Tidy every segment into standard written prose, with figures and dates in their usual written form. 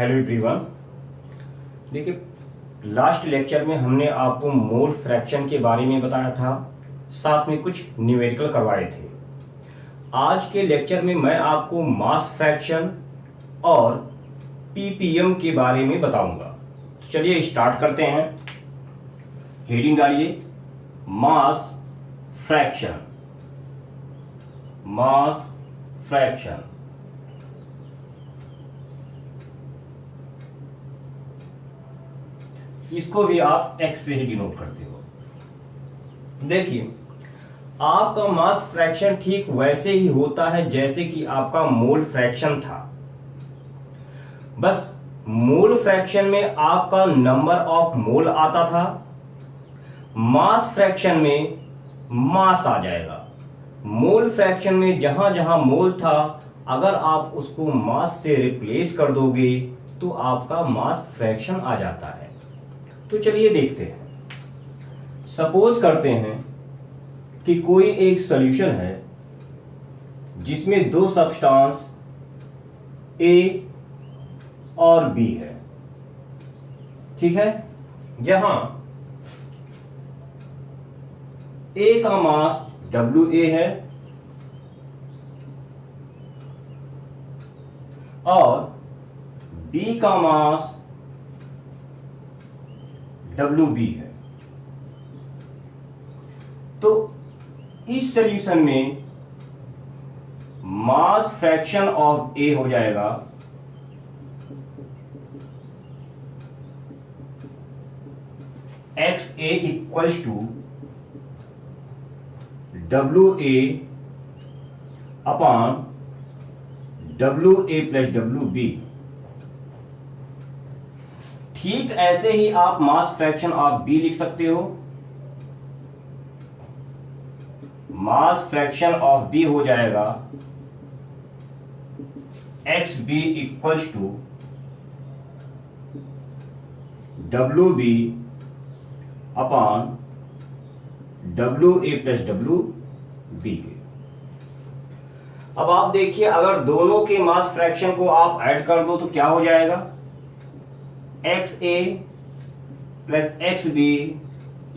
Hello everyone. देखिए, last lecture में हमने आपको मोल फ्रैक्शन के बारे में बताया था, साथ में कुछ न्यूमेरिकल करवाए थे। आज के लेक्चर में मैं आपको मास फ्रैक्शन और पीपीएम के बारे में बताऊंगा। तो चलिए स्टार्ट करते हैं। हेडिंग डालिए मास फ्रैक्शन। मास फ्रैक्शन इसको भी आप एक्स से ही डिनोट करते हो। देखिए, आपका मास फ्रैक्शन ठीक वैसे ही होता है जैसे कि आपका मोल फ्रैक्शन था। बस मोल फ्रैक्शन में आपका नंबर ऑफ मोल आता था, मास फ्रैक्शन में मास आ जाएगा। मोल फ्रैक्शन में जहां जहां मोल था, अगर आप उसको मास से रिप्लेस कर दोगे तो आपका मास फ्रैक्शन आ जाता है। तो चलिए देखते हैं। सपोज करते हैं कि कोई एक सॉल्यूशन है जिसमें दो सब्सटेंस ए और बी है। ठीक है, यहां ए का मास WA है और बी का मास WB है। तो इस सॉल्यूशन में मास फ्रैक्शन ऑफ A हो जाएगा XA equals to WA upon WA plus WB। ठीक ऐसे ही आप मास फ्रैक्शन ऑफ बी लिख सकते हो। मास फ्रैक्शन ऑफ बी हो जाएगा XB equals to WB upon WA plus WB के। अब आप देखिए, अगर दोनों के मास फ्रैक्शन को आप ऐड कर दो तो क्या हो जाएगा? XA plus XB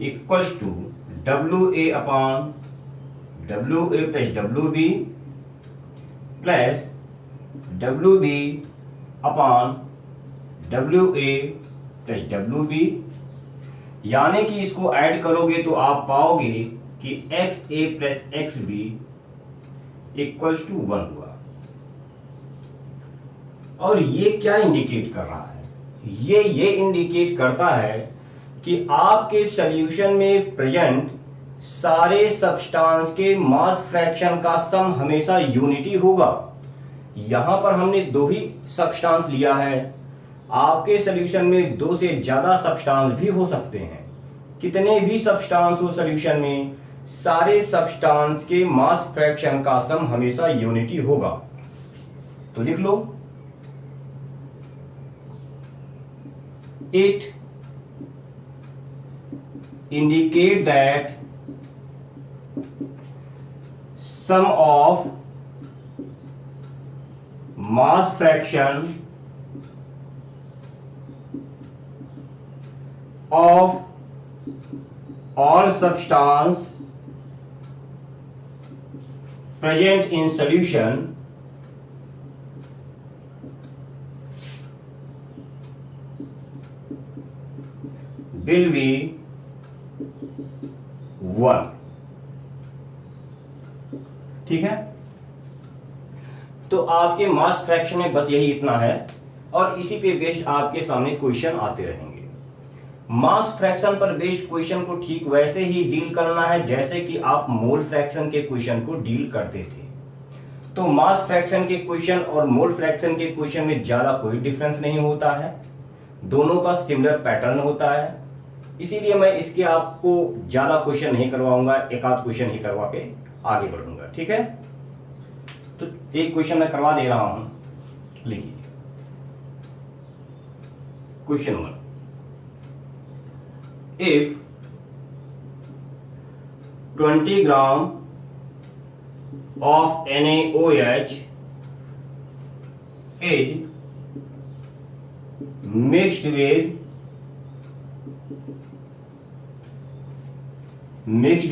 equals to WA upon WA plus WB plus WB upon WA plus WB। यानी कि इसको ऐड करोगे तो आप पाओगे कि XA plus XB equals to 1 हुआ। और ये क्या इंडिकेट कर रहा है? ये इंडिकेट करता है कि आपके सॉल्यूशन में प्रेजेंट सारे सब्सटेंस के मास फ्रैक्शन का सम हमेशा यूनिटी होगा। यहां पर हमने दो ही सब्सटेंस लिया है, आपके सॉल्यूशन में दो से ज्यादा सब्सटेंस भी हो सकते हैं। कितने भी सब्सटेंस हो सॉल्यूशन में, सारे सब्सटेंस के मास फ्रैक्शन का सम हमेशा यूनिटी होगा। तो लिख लो, it indicate that sum of mass fraction of all substance present in solution will be 1। ठीक है, तो आपके मास फ्रैक्शन में बस यही इतना है और इसी पे बेस्ड आपके सामने क्वेश्चन आते रहेंगे। मास फ्रैक्शन पर बेस्ड क्वेश्चन को ठीक वैसे ही डील करना है जैसे कि आप मोल फ्रैक्शन के क्वेश्चन को डील करते थे। तो मास फ्रैक्शन के क्वेश्चन और मोल फ्रैक्शन के क्वेश्चन में ज्यादा कोई डिफरेंस नहीं होता है, दोनों का सिमिलर पैटर्न होता है। इसीलिए मैं इसके आपको ज्यादा क्वेश्चन नहीं करवाऊंगा, एक आध क्वेश्चन ही करवा के आगे बढ़ूंगा। ठीक है, तो एक क्वेश्चन मैं करवा दे रहा हूं, लिखिए। Question 1, if 20 gram of NaOH is mixed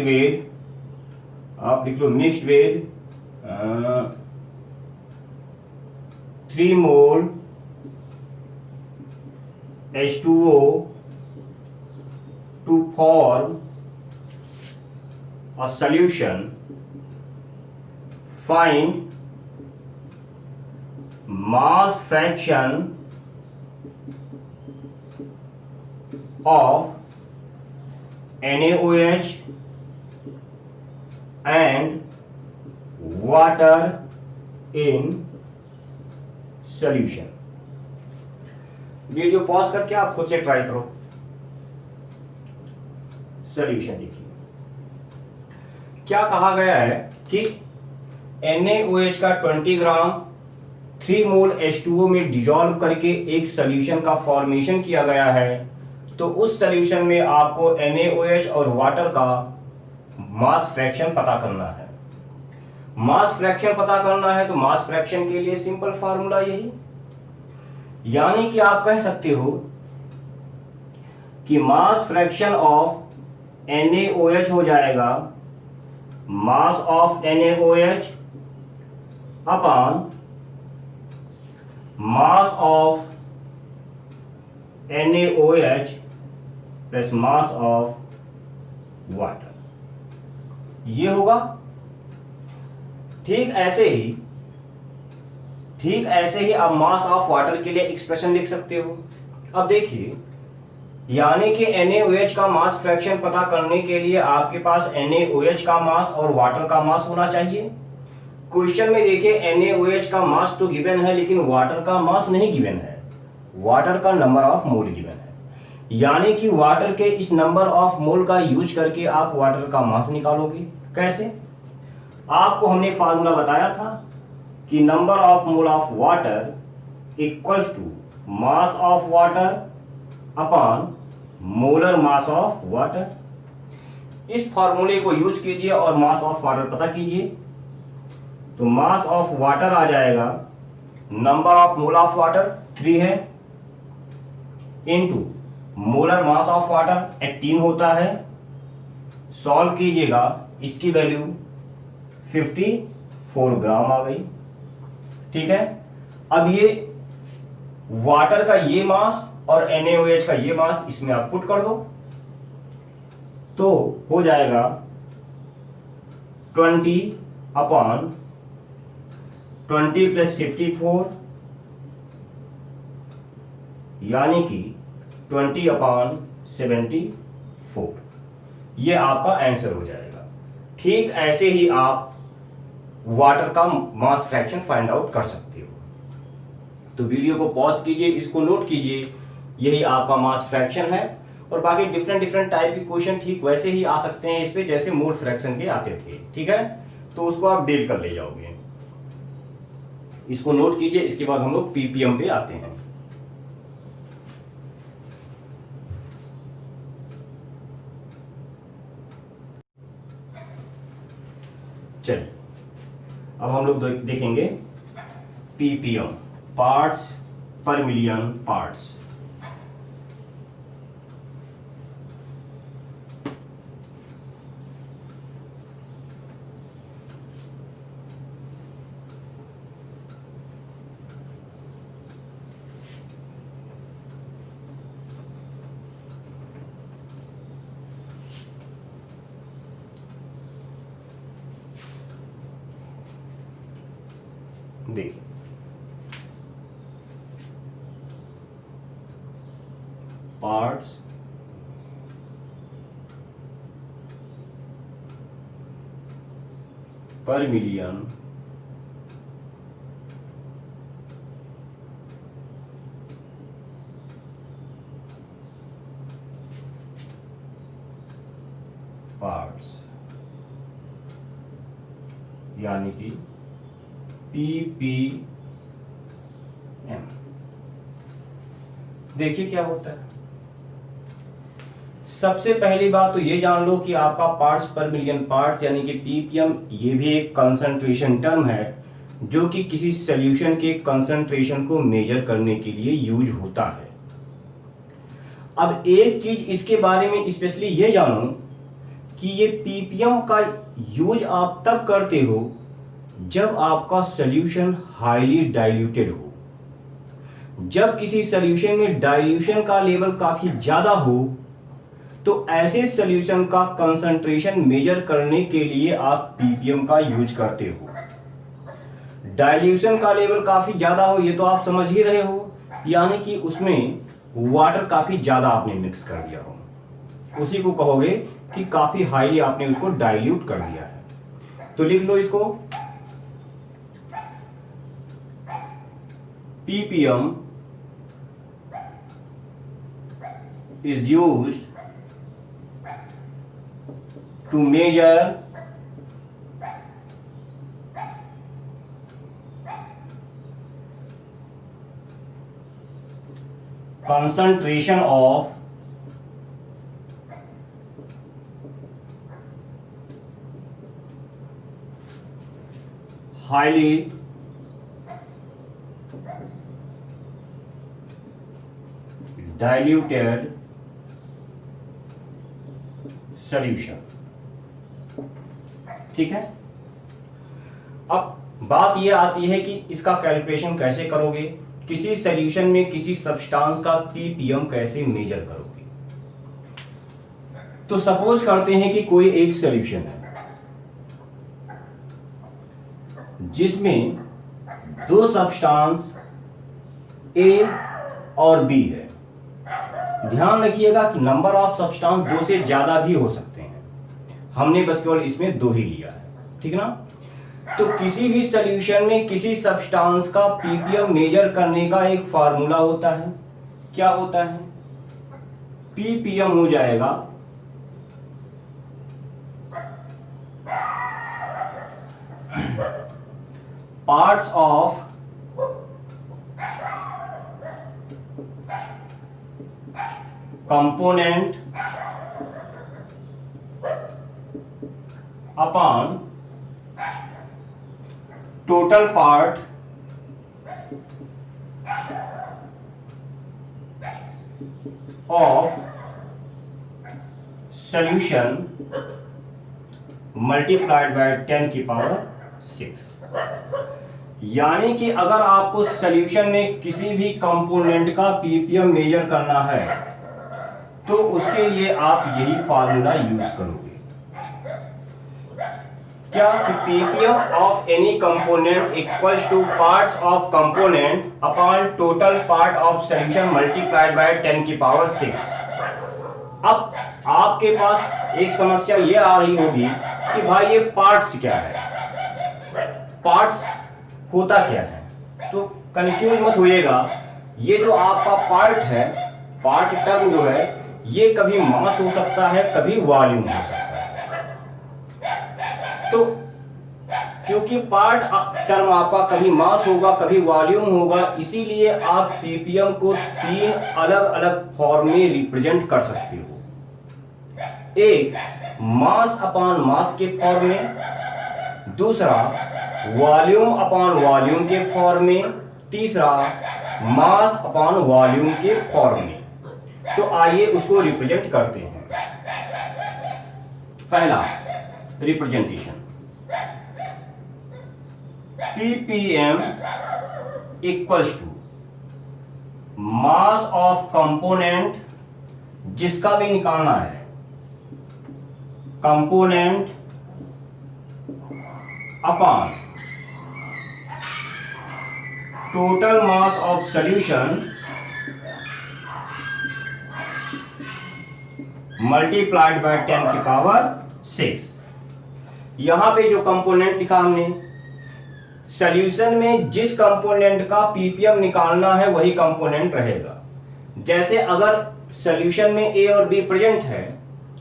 with आप लिख लो mixed with 3 mole H2O to form a solution. Find mass fraction of NaOH and water in solution. Video pause करके आप खुद से ट्राई करो। सॉल्यूशन देखिए क्या कहा गया है कि NaOH का 20 ग्राम 3 मोल H2O में डिसॉल्व करके एक सॉल्यूशन का फॉर्मेशन किया गया है। तो उस सॉल्यूशन में आपको NaOH और वाटर का मास फ्रैक्शन पता करना है। मास फ्रैक्शन पता करना है तो मास फ्रैक्शन के लिए सिंपल फार्मूला यही, यानी कि आप कह सकते हो कि मास फ्रैक्शन ऑफ NaOH हो जाएगा mass of NaOH upon mass of NaOH plus mass of water, ये होगा। ठीक ऐसे ही आप मास ऑफ वाटर के लिए एक्सप्रेशन लिख सकते हो। अब देखिए, यानी कि NaOH का मास फ्रैक्शन पता करने के लिए आपके पास NaOH का मास और वाटर का मास होना चाहिए। क्वेश्चन में देखिए NaOH का मास तो गिवन है लेकिन वाटर का मास नहीं गिवन है, वाटर का नंबर ऑफ मोल गिवन है। यानी कि वाटर के इस नंबर ऑफ मोल का यूज करके आप वाटर का मास निकालोगे। कैसे? आपको हमने फार्मूला बताया था कि number of mole of water equals to mass of water upon molar mass of water. इस फार्मूले को यूज कीजिए और मास ऑफ वाटर पता कीजिए। तो मास ऑफ वाटर आ जाएगा, number of mole of water 3 है, into molar mass of water 18 होता है। सॉल्व कीजिएगा, इसकी वैल्यू 54 ग्राम आ गई। ठीक है, अब ये वाटर का ये मास और NaOH का ये मास इसमें आप पुट कर दो तो हो जाएगा 20 अपॉन 20 प्लस 54 यानी कि 20 अपॉन 74, ये आपका आंसर हो जाएगा। ठीक ऐसे ही आप वाटर का मास फ्रैक्शन फाइंड आउट कर सकते हो। तो वीडियो को पॉज कीजिए, इसको नोट कीजिए, यही आपका मास फ्रैक्शन है। और बाकी डिफरेंट टाइप के क्वेश्चन ठीक वैसे ही आ सकते हैं इस पे जैसे मोल फ्रैक्शन के आते थे। ठीक है, तो उसको आप डील कर ले जाओगे। इसको नोट कीजिए, इसके बाद हम लोग पीपीएम पे आते हैं। चलिए अब हम लोग देखेंगे पीपीएम, पार्ट्स पर मिलियन पार्ट्स। देखिए पार्ट्स पर मिलियन पार्ट्स यानी कि पीपीएम। देखिए क्या होता है। सबसे पहली बात तो ये जान लो कि आपका पार्ट्स पर मिलियन पार्ट्स यानी कि पीपीएम ये भी एक कंसंट्रेशन टर्म है जो कि किसी सॉल्यूशन के कंसंट्रेशन को मेजर करने के लिए यूज होता है। अब एक चीज इसके बारे में स्पेशली ये जानो कि ये पीपीएम का यूज आप तब करते हो जब आपका सॉल्यूशन हाईली डाइल्यूटेड हो। जब किसी सॉल्यूशन में डाइल्यूशन का लेवल काफी ज्यादा हो तो ऐसे सॉल्यूशन का कंसंट्रेशन मेजर करने के लिए आप पीपीएम का यूज करते हो। डाइल्यूशन का लेवल काफी ज्यादा हो, ये तो आप समझ ही रहे हो, यानी कि उसमें वाटर काफी ज्यादा आपने मिक्स कर दिया हो, उसी को कहोगे कि काफी हाईली आपने उसको डाइल्यूट कर दिया है। तो लिख लो इसको, ppm is used to measure concentration of highly diluted solution। ठीक है, अब बात यह आती है कि इसका कैलकुलेशन कैसे करोगे, किसी सॉल्यूशन में किसी सब्सटेंस का पीपीएम कैसे मेजर करोगे। तो सपोज करते हैं कि कोई एक सॉल्यूशन है जिसमें दो सब्सटेंस ए और बी है। ध्यान रखिएगा कि नंबर ऑफ सब्सटेंस दो से ज्यादा भी हो सकते हैं, हमने बस केवल इसमें दो ही लिया है, ठीक ना। तो किसी भी सॉल्यूशन में किसी सब्सटेंस का पीपीएम मेजर करने का एक फार्मूला होता है। क्या होता है? पीपीएम हो जाएगा parts of component upon total part of solution multiplied by 10 की पावर 6। यानी कि अगर आपको सॉल्यूशन में किसी भी कंपोनेंट का पीपीएम मेजर करना है तो उसके लिए आप यही फार्मूला यूज करोगे। क्या कि ppm of any component equals two parts of component upon total part of solution multiplied by 10 की पावर 6। अब आपके पास एक समस्या ये आ रही होगी कि भाई ये पार्ट्स क्या है, पार्ट्स होता क्या है। तो कंफ्यूज मत होइएगा, ये जो आपका पार्ट है, पार्ट टर्म जो है ये कभी मास हो सकता है, कभी वॉल्यूम हो सकता है। तो क्योंकि पार्ट टर्म आपका कभी मास होगा कभी वॉल्यूम होगा, इसीलिए आप पीपीएम को तीन अलग अलग फॉर्म में रिप्रेजेंट कर सकते हो। एक मास अपॉन मास के फॉर्म में, दूसरा वॉल्यूम अपॉन वॉल्यूम के फॉर्म में, तीसरा मास अपॉन वॉल्यूम के फॉर्म में। तो आइए उसको रिप्रेजेंट करते हैं। पहला representation, PPM equals to mass of component, जिसका भी निकालना है, component upon total mass of solution multiplied by 10 की पावर 6। यहां पे जो कंपोनेंट लिखा हमने, सॉल्यूशन में जिस कंपोनेंट का पीपीएम निकालना है वही कंपोनेंट रहेगा। जैसे अगर सॉल्यूशन में ए और बी प्रेजेंट है,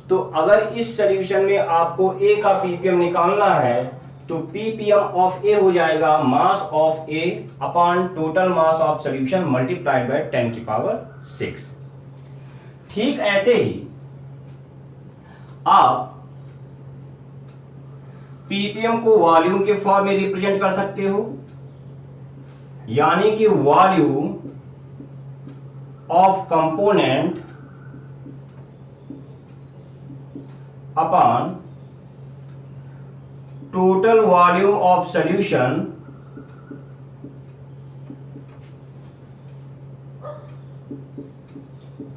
तो अगर इस सॉल्यूशन में आपको ए का पीपीएम निकालना है तो पीपीएम ऑफ ए हो जाएगा mass of A upon total mass of solution multiplied by 10 की पावर 6। ठीक ऐसे ही आप पीपीएम को वॉल्यूम के फॉर्म में रिप्रेजेंट कर सकते हो, यानी कि volume of component upon total volume of solution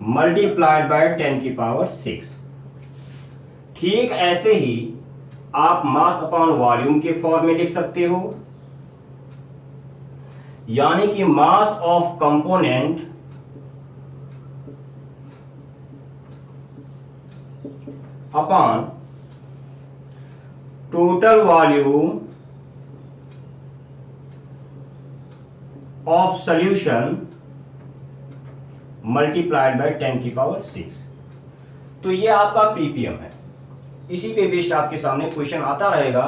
multiplied by 10 की पावर 6। ठीक ऐसे ही आप मास अपॉन वॉल्यूम के फॉर्म में लिख सकते हो, यानी कि मास of component upon total volume of solution multiplied by 10 की पावर 6। तो ये आपका पीपीएम है। इसी पे बेस्ड आपके सामने क्वेश्चन आता रहेगा।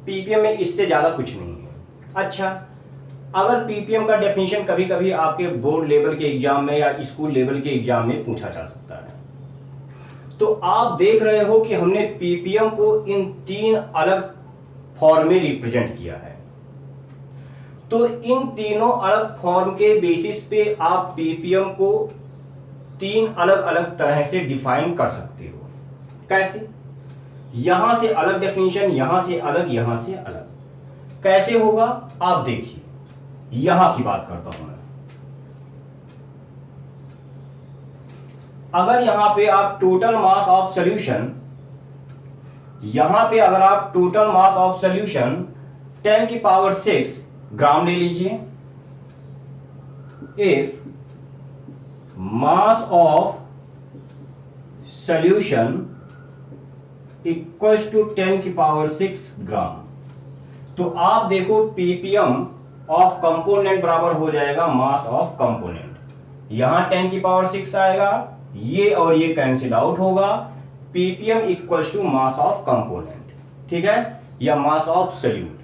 पीपीएम में इससे ज्यादा कुछ नहीं है। अच्छा, अगर पीपीएम का डेफिनेशन कभी कभी आपके बोर्ड लेवल के एग्जाम में या स्कूल लेवल के एग्जाम में पूछा जा सकता है, तो आप देख रहे हो कि हमने पीपीएम को इन 3 अलग फॉर्म में रिप्रेजेंट किया है। तो इन तीनों अलग फॉर्म के बेसिस पे आप पीपीएम को 3 अलग अलग तरह से डिफाइन कर सकते हो। कैसे? यहां से अलग डेफिनेशन, यहां से अलग, यहां से अलग। कैसे होगा आप देखिए। यहां की बात करता हूं मैं। अगर यहां पे आप टोटल मास ऑफ सॉल्यूशन, यहां पे अगर आप टोटल मास ऑफ सॉल्यूशन 10 की पावर 6 ग्राम ले लीजिए। If mass of solution equals to 10 की पावर 6 ग्राम, तो आप देखो पीपीएम ऑफ कंपोनेंट बराबर हो जाएगा मास ऑफ कंपोनेंट। यहां 10 की पावर 6 आएगा, ये और ये कैंसिल आउट होगा। PPM equals to mass of component, ठीक है, या मास ऑफ सॉल्यूट।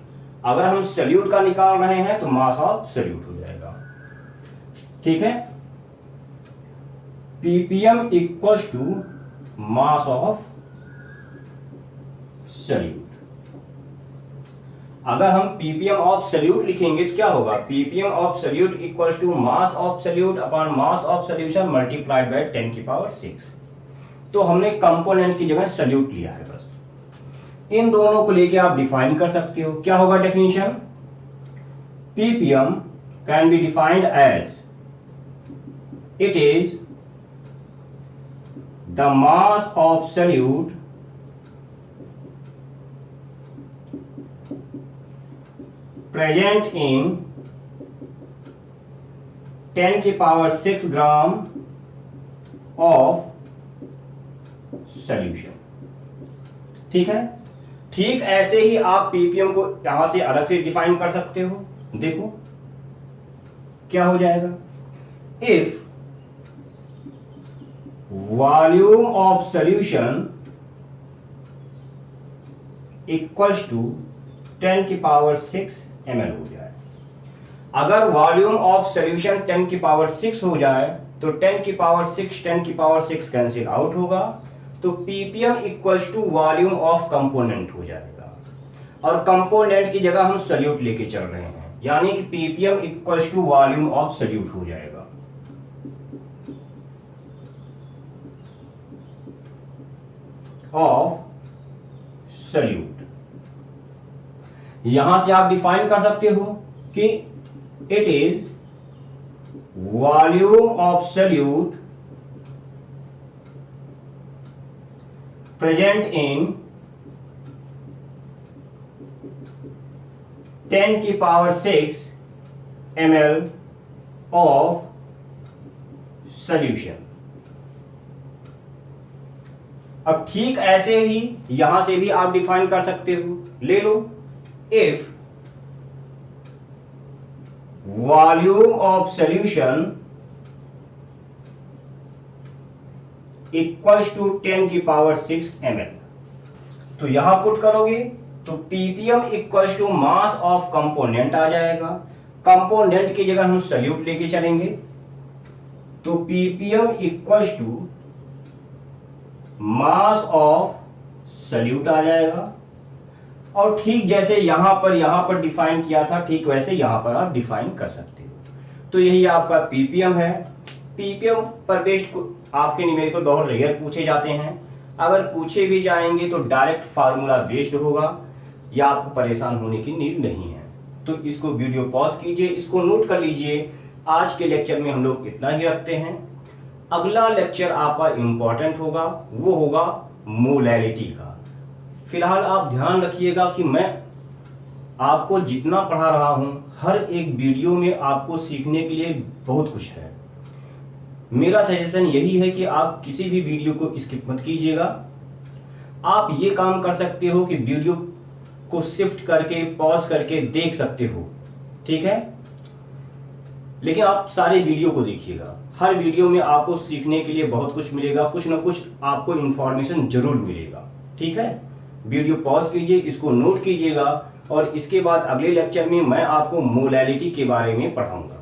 अगर हम सॉल्यूट का निकाल रहे हैं तो मास ऑफ सॉल्यूट हो जाएगा, ठीक है। PPM equals to mass of solute. अगर हम पीपीएम ऑफ सॉल्यूट लिखेंगे तो क्या होगा? PPM of solute equals to mass of solute upon mass of solution multiplied by 10 की पावर 6। तो हमने कंपोनेंट की जगह सॉल्यूट लिया है बस। इन दोनों को लेके आप डिफाइन कर सकते हो। क्या होगा definition? PPM can be defined as it is the mass of solute present in 10 की पावर 6 ग्राम ऑफ सॉल्यूशन, ठीक है। ठीक ऐसे ही आप पीपीएम को यहां से अलग से डिफाइन कर सकते हो। देखो क्या हो जाएगा। If volume of solution equals to 10 की पावर 6 ml हो जाए। अगर वॉल्यूम ऑफ सॉल्यूशन 10 की पावर 6 हो जाए तो 10 की पावर 6 कैंसिल आउट होगा, तो ppm equals to volume of component हो जाएगा। और कंपोनेंट की जगह हम सॉल्यूट लेके चल रहे हैं, यानी कि PPM equals to volume of solute हो जाएगा। ऑफ सॉल्यूट यहां से आप डिफाइन कर सकते हो कि it is volume of solute present in 10 की पावर 6 ml ऑफ सॉल्यूशन। अब ठीक ऐसे ही यहां से भी आप डिफाइन कर सकते हो। ले लो, if volume of solution equals to 10 की पावर 6 ml, तो यहां पुट करोगे तो ppm equals to mass of component आ जाएगा। कंपोनेंट की जगह हम सॉल्यूट लेके चलेंगे, तो ppm equals to mass of solute आ जाएगा। और ठीक जैसे यहां पर डिफाइन किया था, ठीक वैसे यहां पर आप डिफाइन कर सकते हो। तो यही आपका पीपीएम है। पीपीएम पर बेस्ड आपके न्यूमेरिकल बहुत रेयर पूछे जाते हैं। अगर पूछे भी जाएंगे तो डायरेक्ट फार्मूला बेस्ड होगा, या आपको परेशान होने की नीड नहीं है। तो इसको वीडियो पॉज कीजिए, इसको नोट कर लीजिए। आज के लेक्चर में हम लोग इतना ही रखते हैं। अगला लेक्चर आपका इंपॉर्टेंट होगा, वो होगा मोलैलिटी का। फिलहाल आप ध्यान रखिएगा कि मैं आपको जितना पढ़ा रहा हूं, हर एक वीडियो में आपको सीखने के लिए बहुत कुछ है। मेरा सजेशन यही है कि आप किसी भी वीडियो को स्किप मत कीजिएगा। आप ये काम कर सकते हो कि वीडियो को शिफ्ट करके पॉज करके देख सकते हो, ठीक है, लेकिन आप सारे वीडियो को देखिएगा। हर वीडियो में आपको सीखने के लिए बहुत कुछ मिलेगा, कुछ ना कुछ आपको इंफॉर्मेशन जरूर मिलेगा, ठीक है। वीडियो पॉज कीजिए, इसको नोट कीजिएगा, और इसके बाद अगले लेक्चर में मैं आपको मोलैलिटी के बारे में पढ़ाऊंगा।